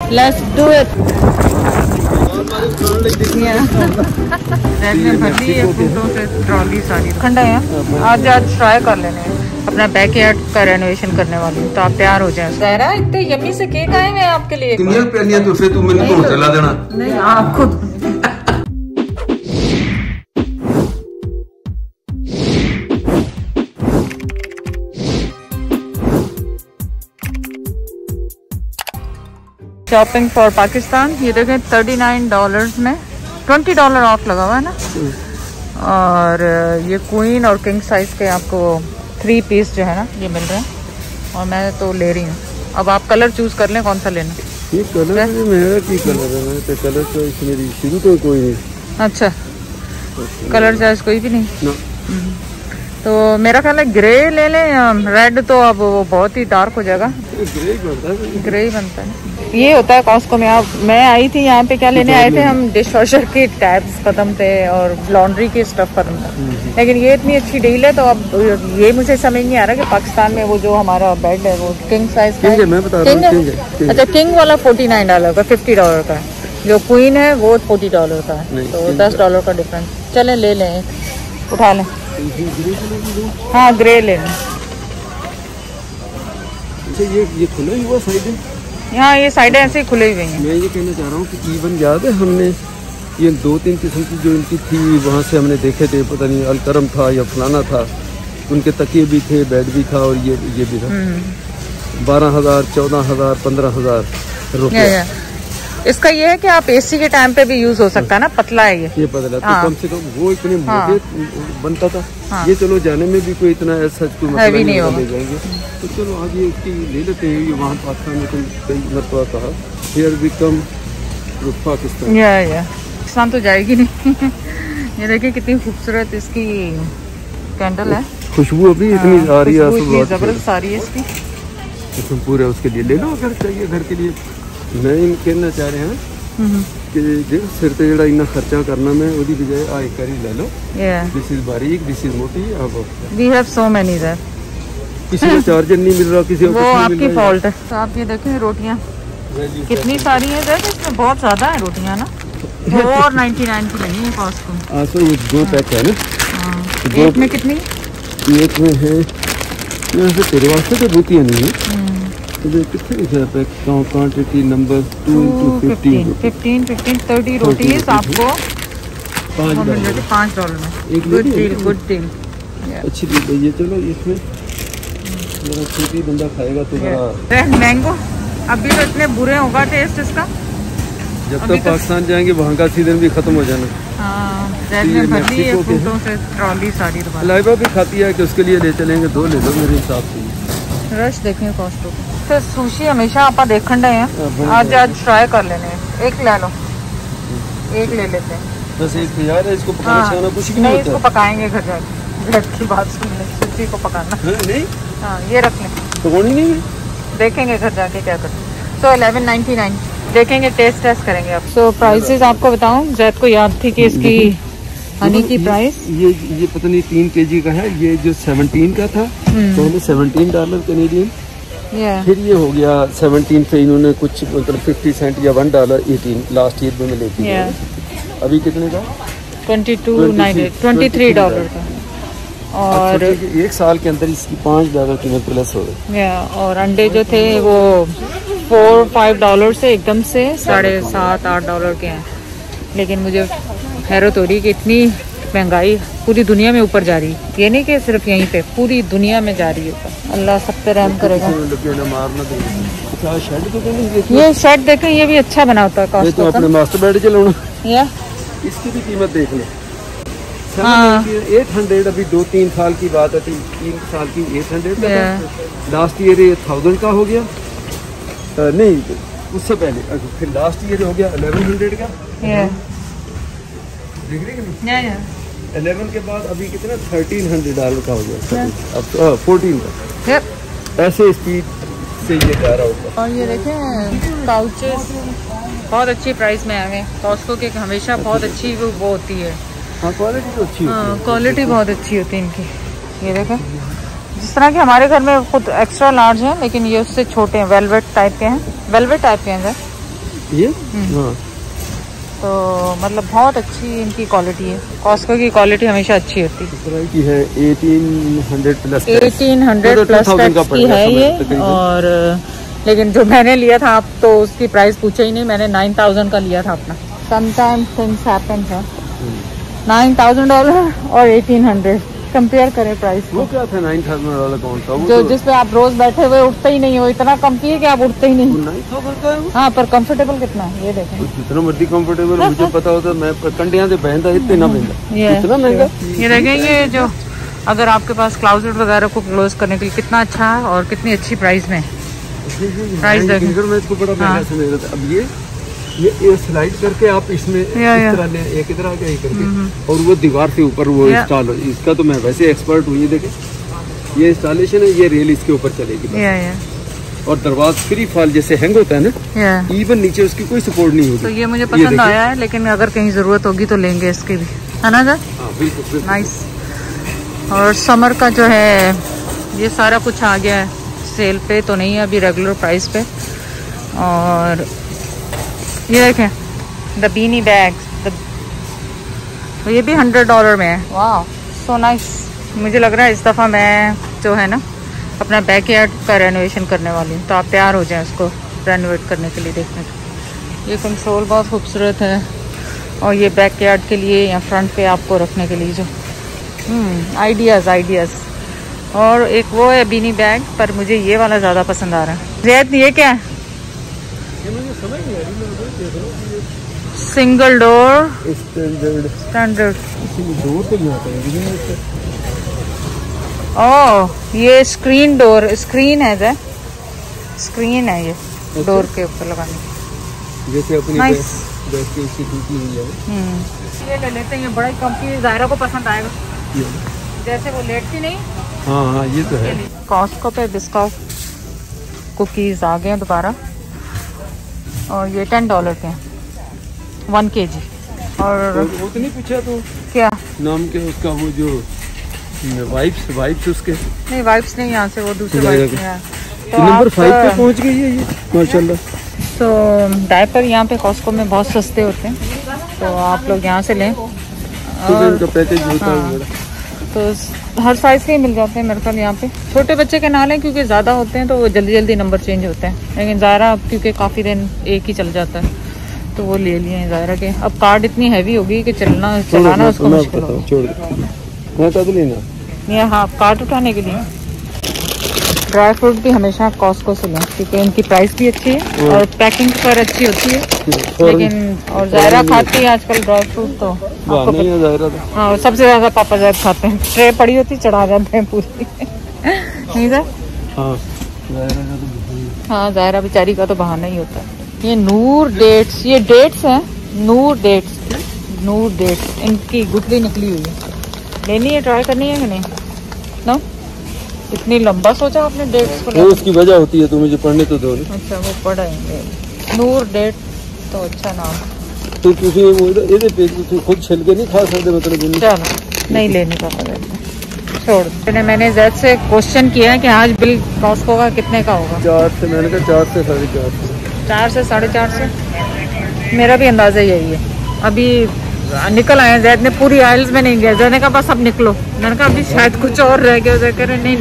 Let's do it. फ्रूटों से trolley सारी ठंडा है। आज ट्राई कर लेने अपना बैकयार्ड का रेनोवेशन करने वाली हूँ, तो आप तैयार हो जाए। सहरा इतने यम्मी से केक आए हुए आपके लिए। तो फिर तू मैंने तो चला देना नहीं आपको शॉपिंग फॉर पाकिस्तान। ये देखें $39 में $20 ऑफ लगा हुआ है ना। और ये क्वीन और किंग साइज के आपको 3 पीस जो है ना ये मिल रहे हैं, और मैं तो ले रही हूँ। अब आप कलर चूज कर लें कौन सा लेना। ये कलर मेरा की कलर है, मैं तो कलर चॉइस मेरी शुरू तो कोई नहीं। अच्छा कलर चॉइस कोई भी नहीं तो मेरा ख्याल है ग्रे ले लें या रेड, तो अब वो बहुत ही डार्क हो जाएगा। ग्रे ही बनता है। ये होता है कॉस्को में। आप मैं आई थी यहाँ पे क्या लेने आए थे हम, डिश वॉशर के टैब्स खत्म थे और लॉन्ड्री के स्टफ खत्म था, लेकिन ये इतनी अच्छी डील है। तो अब ये मुझे समझ नहीं आ रहा कि पाकिस्तान में वो जो हमारा बेड है वो किंग साइज का है। मैं बता रहा हूं, अच्छा किंग वाला $49 का, $50 का है। जो क्वीन है वो $40 का है, तो $10 का डिफरेंस। चलें ले लें, उठा लें। हाँ ग्रे ले लें। ये खुला ही हुआ साइड है। यहाँ ये साइडें ऐसे ही खुली हुई हैं। मैं ये कहना चाह रहा हूँ कि इवन याद है हमने ये 2-3 किस्म की जो इनकी थी वहाँ से हमने देखे थे, पता नहीं अलकरम था या फलाना था, उनके तकिए भी थे, बेड भी था, और ये भी था। 12,000 14,000 15,000 रुपये। इसका ये है कि आप एसी के टाइम पे भी यूज हो सकता है ना, पतला है ये पतला। तो कम से कम वो इतने मोटे बनता था। ये चलो जाने में भी कोई इतना ऐसा कोई हैवी नहीं होगा। ले जाएंगे तो चलो आज ये इसकी ले लेते हैं। ये वहाँ पाकिस्तान में तुम कई मरतबा कहा here we come Pakistan. Pakistan तो जाएगी नहीं। ये देखिए कितनी खूबसूरत इसकी कैंडल है, खुशबू अभी इतनी आ रही है, जबरदस्त आ रही है इसकी। पूरे उसके लिए ले लो अगर चाहिए घर के लिए। नहीं कहना चाह रहे हैं कि सिर ते जड़ा इतना खर्चा करना मैं उसकी बजाय आ एक करी ले लो। दिस इज बारीक, दिस इज मोटी। अब we have so many there. किसी को चार्जर नहीं मिल रहा, किसी को वो आपकी फॉल्ट है। तो आप ये देखें रोटियां कितनी सारी है सर, इसमें बहुत ज्यादा है रोटियां ना। 4.99 की लगी है कॉस्ट को। हाँ सर, 2 पैक है ना। एक में कितनी? एक में है यहाँ से तेरे वास्ते तो रोटियां नहीं है। तो कितने लिखा है क्वांटिटी नंबर 2 × 15 30 रोटीज आपको $5 में। गुड डील अच्छी डील है ये। चलो इसमें मेरा छोटी बंदा खाएगा तो बड़ा मैंगो। अभी तो इतने बुरे होगा टेस्ट इसका। जब तक पाकिस्तान जाएंगे वहाँ का सीजन भी खत्म हो जाना। फ्रूटों से ट्रॉली सारी। लाइबा भी खाती है कि उसके लिए ले चलेंगे, 2 ले लो मेरे हिसाब से। रश देखें कॉस्टो तो सुशी हमेशा आप देखने हैं। आज ट्राई कर लेने। एक ले लो, एक ले लेते हैं बस। एक यार है, इसको पकाना कुछ भी नहीं, इसको पकाएंगे घर जाके। घर की बात सुन ले, सुशी को पकाना नहीं। हाँ ये रख लें, पकौड़ी नहीं है, देखेंगे घर जाके क्या करते। सो 11.99 देखेंगे, टेस्ट करेंगे आप। सो प्राइसेस आपको बताऊं, जैद को याद थी कि इसकी हनी की प्राइस ये पता नहीं 3 kg का है। ये जो 17 का था पहले $17 कैनेडियन, फिर ये हो गया 17 पे इन्होंने कुछ मतलब 50 सेंट या $1.18 लास्ट ईयर में लेती है। अभी कितने का? $23 का। और एक साल के अंदर इसकी $5 कीमत प्लस हो गई। और अंडे जो थे वो $4-5 से एकदम से $7-8 के हैं। लेकिन मुझे हैरत हो रही कि इतनी महंगाई पूरी दुनिया में ऊपर जा रही है। ये नहीं कि सिर्फ यहीं पे, पूरी दुनिया में जा रही है ऊपर। अल्लाह सब पे रहम करेगा। ये शेड देखें, ये भी अच्छा बना होता है। तो अपने मास्टर बेड चलाना, इसकी भी कीमत देख लें। 800 अभी 2-3 साल की बात है, 3 साल की 800 का। लास्ट ईयर 1000 का हो गया, नहीं उससे पहले फिर लास्ट ईयर हो गया 1100 का। 11 के बाद अभी कितना $1300 का हो गया। अब तो 14 का। ऐसे स्पीड से ये जा रहा होगा। और ये देखें पाउचेस बहुत अच्छी प्राइस में आए हैं। कॉस्को के हमेशा बहुत अच्छी वो होती है। क्वालिटी तो अच्छी होती है। क्वालिटी बहुत अच्छी होती है इनकी। ये देखें जिस तरह के हमारे घर में खुद एक्स्ट्रा लार्ज है, लेकिन ये उससे छोटे हैं, वेलवेट टाइप के हैं। वेलवेट टाइप के हैं ये हाँ। तो मतलब बहुत अच्छी इनकी क्वालिटी है। कॉस्को की क्वालिटी हमेशा अच्छी होती है। की है 1800 प्लस 1800 प्लस की है ये। और लेकिन जो मैंने लिया था आप तो उसकी प्राइस पूछे ही नहीं, मैंने 9000 का लिया था अपना। समटाइम थिंग्स हैपन है। $9000 और 1800 कंपेयर करें प्राइस। वो क्या था $9000 कौन सा? जो जिस पे आप रोज बैठे हुए उठते ही नहीं हो, इतना कम्फी है कि आप उठते ही नहीं। 9000 का है वो? हाँ, पर कंफर्टेबल कितना है ये देखें। जितना मर्जी कंफर्टेबल मुझे पता होता मैं कंडियां से पहनता, इतने ना महंगा, इतना महंगा। ये देखें, ये जो अगर आपके पास क्लाउजेट वगैरह को क्लोज करने के लिए कितना अच्छा है और कितनी अच्छी प्राइस में। प्राइस देखें। मैं इसको बड़ा महंगा समझ रहा था। अब ये स्लाइड करके आप इसमें इस तरह ले, एक इधर आके करके और वो दीवार से ऊपर वो इंस्टॉल। इसका तो मैं वैसे एक्सपर्ट हूँ। ये देखें, ये इंस्टॉलेशन है, ये रेल इसके ऊपर चलेगी और दरवाजा फ्री फॉल जैसे हैंग होता है ना, इवन नीचे उसकी कोई सपोर्ट नहीं होगी। तो ये मुझे पसंद आया है, लेकिन अगर कहीं जरूरत होगी तो लेंगे इसकी भी, है ना सर? बिल्कुल नाइस। और समर का जो है ये सारा कुछ आ गया है सेल पे, तो नहीं है अभी, रेगुलर प्राइस पे। और ये देखें द बीनी बैग्स, तो ये भी $100 में है। वाह, सो नाइस। मुझे लग रहा है इस दफ़ा मैं जो है ना अपना बैकयार्ड का रेनोवेशन करने वाली हूँ, तो आप तैयार हो जाएं उसको रेनोवेट करने के लिए। देखने को ये कंट्रोल बहुत खूबसूरत है, और ये बैकयार्ड के लिए या फ्रंट पे आपको रखने के लिए जो आइडियाज़। और एक वो है बीनी बैग, पर मुझे ये वाला ज़्यादा पसंद आ रहा है। जैद ये क्या है? Single door standard. डोर तो नहीं आता है। ओह, ये स्क्रीन डोर, स्क्रीन है सर, स्क्रीन है ये डोर के ऊपर लगाने की, जैसे अपनी नाइस। बैठ के इसकी टूटी हुई है। ये ले लेते हैं, ये बड़ा कंपनी ज़ायरा को पसंद आएगा, जैसे वो लेटती नहीं। हाँ, ये तो है। कॉस्को पे बिस्कुट कुकीज़ आ गए हैं दोबारा, और ये $10 के हैं 1 kg। और वो तो नहीं पूछा तो क्या नाम के उसका, वो जो वाइप्स उसके? नहीं, वाइप्स नहीं, यहाँ से वो दूसरे वाइप्स हैं। तो नंबर 5 पे पहुँच गई है ये, माशाल्लाह। तो डायपर यहाँ पे कॉस्को में बहुत सस्ते होते हैं, तो आप लोग यहाँ से लें। और पैकेज होता है तो हर साइज़ के ही मिल जाते हैं मेरे ख्याल यहाँ पे। छोटे बच्चे के ना लें क्योंकि ज़्यादा होते हैं तो वो जल्दी नंबर चेंज होते हैं, लेकिन ज़ायरा क्योंकि काफ़ी दिन एक ही चल जाता है तो वो ले लिए हैं ज़ायरा के। अब कार्ड इतनी हैवी होगी कि चलाना उसको मुश्किल होगा। ये हाँ, कार्ड उठाने के लिए ड्राई फ्रूट भी हमेशा कॉस्को से लें क्योंकि इनकी प्राइस भी अच्छी है और पैकिंग पर अच्छी होती है। लेकिन और ज़ायरा खाती है आजकल ड्राई फ्रूट, तो हाँ सबसे ज़्यादा पापा ज़ायद खाते हैं। ट्रे पड़ी होती चढ़ा जाते हैं पूरी। नहीं सर? हाँ, ज़ायरा बेचारी का तो बहाना ही होता है। ये नूर डेट्स, ये डेट्स हैं, नूर डेट्स, इनकी गुठली निकली हुई है। लेनी है, ट्राई करनी है कि नहीं? नो, इतनी लंबा सोचा आपने डेट्स को? उसकी वजह होती है, तो मुझे पढ़ने तो दो। अच्छा, वो पढ़ेंगे। नूर डेट तो अच्छा नाम। तो तुम खुद छिल के नहीं खा सकते मतलब? चलो नहीं लेने का छोड़। मैंने जैद से क्वेश्चन किया है कि आज बिल कॉस्को का कितने का होगा? 4 से, मैंने कहा 4 से 4.5। 4 से 4.5। मेरा भी अंदाजा यही है। अभी निकल आए, जैद ने पूरी आइल्स में नहीं गया। जैद ने कहा बस अब निकलो, मैंने कहा अभी शायद कुछ और रह गया। जैद कह रहे नहीं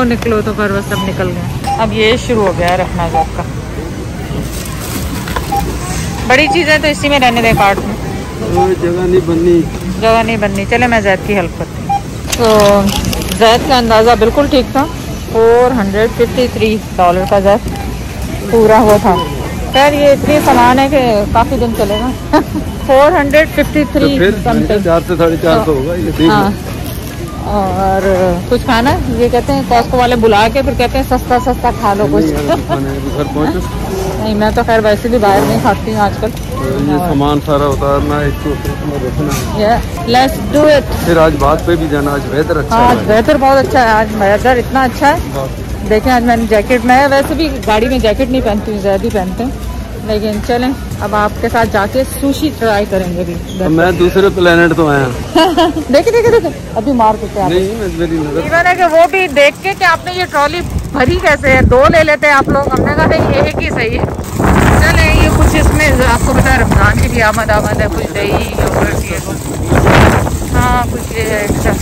निकलो, तो फिर बस अब निकल गए। अब ये शुरू हो गया है रखना जैद का। बड़ी चीज़ें तो इसी में रहने दें, कार्ट में जगह नहीं बननी। चले मैं जैद की हेल्प करती हूँ। तो जैद का अंदाज़ा बिल्कुल ठीक था, $453 का जैद पूरा हुआ था। खैर ये इतनी सामान है कि काफ़ी दिन चलेगा। 453 समथिंग, 4 से 4.5 होगा ये। हाँ, और कुछ खाना, ये कहते हैं कॉस्को वाले बुला के फिर कहते हैं सस्ता खा लो कुछ। नहीं, मैं तो खैर वैसे भी बाहर नहीं खाती हूँ आजकल। ये सामान सारा उतारना, इसको रखना। Let's do it. फिर आज बात पे भी जाना। आज वेदर अच्छा है। आज वेदर बहुत अच्छा है। आज वेदर इतना अच्छा है, देखें आज मैंने जैकेट, मैं वैसे भी गाड़ी में जैकेट नहीं पहनती हूँ, ज़्यादा ही पहनते हैं। लेकिन चलें अब आपके साथ जाके सुशी ट्राई करेंगे भी। तो मैं दूसरे प्लेनेट तो आया। देखे अभी मार देते हैं। इवन है कि वो भी देख के कि आपने ये ट्रॉली भरी कैसे है, 2 ले लेते हैं आप लोग। हमने कहा नहीं, एक ही सही है। चले की आमद है, कुछ दही योगर्ट ये वो, हाँ कुछ ये है एक्स्ट्रा।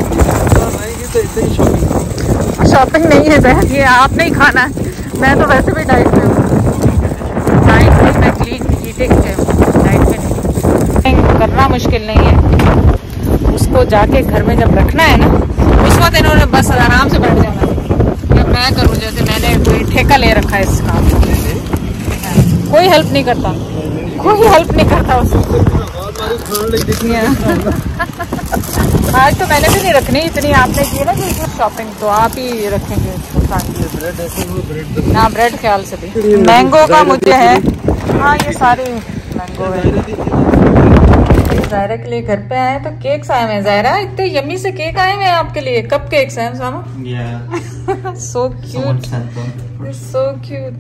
शॉपिंग नहीं है सर, ये आपने ही खाना है, मैं तो वैसे भी डाइट पे हूँ। डाइट में मैं क्लीन ईटिंग पे हूँ, डाइट पे नहीं। करना मुश्किल नहीं है, उसको जाके घर में जब रखना है ना, उस वक्त इन्होंने बस आराम से बैठ जाना है। या मैं करूँ जैसे मैंने कोई ठेका ले रखा है इस काम का, कोई हेल्प नहीं करता, कोई हेल्प नहीं करता उसको। आज तो मैंने भी नहीं रखनी, इतनी आपने की ना कि शॉपिंग, तो आप ही रखेंगे ना। ब्रेड ख्याल से भी मैंगो का मुझे है, हाँ ये सारे मैंगो है। ज़ायरा के लिए घर पे आए तो केक्स आए हैं। ज़ायरा इतने यम्मी से केक आए हैं आपके लिए, कप केक्स हैं सामा। So cute, so cute.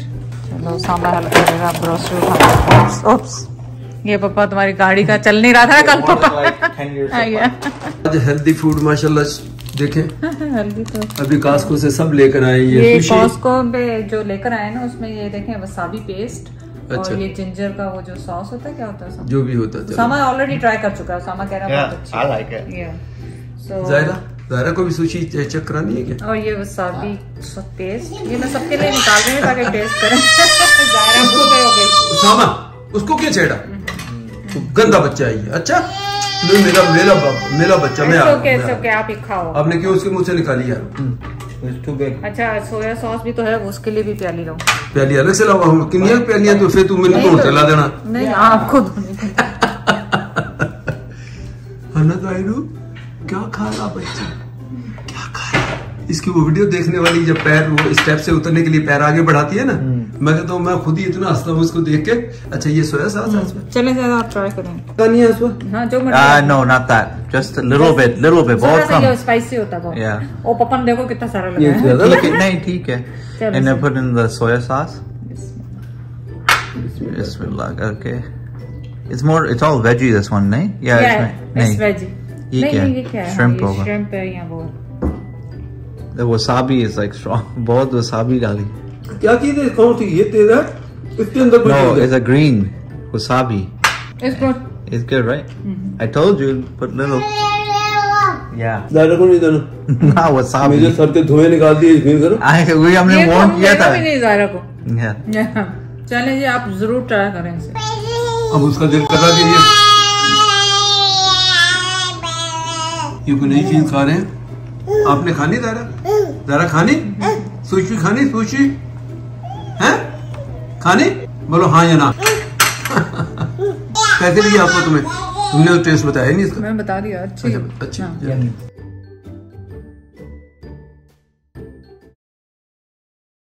चलो सामा हेल्प करेगा ग्रोसरी उठाने। ये पापा तुम्हारी गाड़ी का चल नहीं रहा था कल पापा। आज हेल्दी फूड माशाल्लाह देखें। हेल्दी तो अभी कॉस्को से सब लेकर आए। ये कॉस्को पे जो लेकर आए ना, उसमें ये देखें वसाबी पेस्ट, अच्छा। और ये जिंजर का वो जो सॉस होता है, क्या होता है जो भी होता है। सामा ऑलरेडी ट्राई कर चुका है, सामा कह रहा है बहुत अच्छा। ज़ायरा को भी सुशी चेक करानी है क्या? और ये वसाबी पेस्ट, ये मैं सबके लिए निकाल रही हूँ ताकि टेस्ट करें। ज़ायरा भूख हो गई। सामा उसको क्या छेड़ा? तो गंदा बच्चा है ये। अच्छा नहीं, मेरा बच्चा, मैं आप ही खाओ। आपने क्यों उसके मुंह से निकाली यार? अच्छा सोया सॉस भी तो है, उसके लिए भी प्याली लाओ। प्याली अलग से लाओ, कितनी प्यालियां? तो फिर तू मेरे को चला देना। नहीं आपको क्या खा रहा बच्चा, क्या खा रहा? इसकी वो वीडियो देखने वाली, जब पैर वो स्टेप से उतरने के लिए पैर आगे बढ़ाती है ना, मैं कहता हूँ मैं खुद ही इतना हंसता हूँ उसको देख के। अच्छा ये सोया सॉस है इसमें? चले ज़रा आप ट्राई करें। नहीं है इसमें? हाँ जो no, not that. Just a little bit, बहुत कम। स्पाइसी होता है। Yeah. ओ पापा ने देखो कितना सारा लगा है। ठीक है, नहीं ठीक है। And then put in the soya sauce. Bismillah. Okay. It's all veggie this one, नहीं? Yeah, it's veggie. ये क्या है? Shrimp होगा। Shrimp है यहाँ वो। The wasabi is like strong. बहुत wasabi डाली। क्या चीज़ है? कौन सी? ये तेज है? इसके अंदर कुछ? No, it's a green wasabi. It's good. It's good, right? I told you, put little. Yeah. Zaira को नहीं देना। ना wasabi. मुझे सर के धुएं निकाल दिए, फिर करो। वही हमने warn किया था। नहीं ज़ायरा को। Yeah. चलें जी, आप जरूर ट्राई करें इसे। अब उसका दिल कर रहा कि ये कोई नई चीज खा रहे हैं। आपने खानी ज़ायरा खानी? सुशी खानी? सुशी है खानी? बोलो हाँ या ना। कैसे लगी आपको? तुमने तो टेस्ट बताया नहीं इसका? मैं बता दिया। अच्छी। अच्छा।